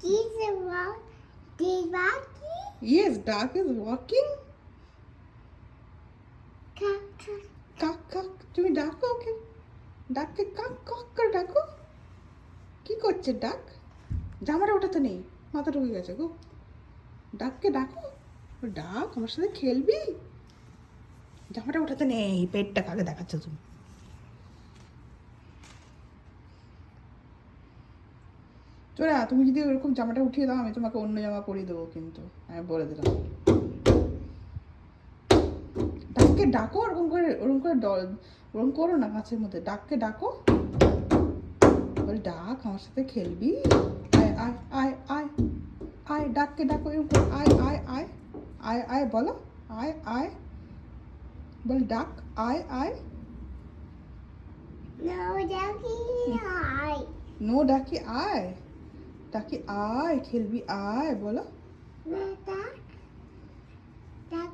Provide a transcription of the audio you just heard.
is walk. The walking. Yes, duck is walking. Cock. কাক কাক, তুমি ডাকো ওকে, ডাককে কাক কাক করে ডাকো। কি করছে ডাক? জামাটা ওঠাতে নেই, মাথা ঢুকে গেছে গো। ডাককে ডাকো, ডাক আমার সাথে খেলবি। জামাটা ওঠাতে নেই, পেটটা কাকে দেখাচ্ছ তুমি? চোরা, তুমি যদি ওরকম জামাটা উঠিয়ে দাও, আমি তোমাকে অন্য জামা পরিয়ে দেবো, কিন্তু আমি বলে দিলাম। ডাককে ডাকো, ওরকম করে ওরকম করো না গাছের মধ্যে। ডাককে ডাকো, বল ডাক আমার সাথে খেলবি। আয় আয় আয় আয় আয়, ডাককে ডাকো, এরকম করে আয় আয় আয় আয় আয় বলো, আয় আয়, বল ডাক আয় আয়। No, Ducky. Hi. নো ডাকি আয়, ডাকি আয় খেলবি আয় বলো। No, Duck.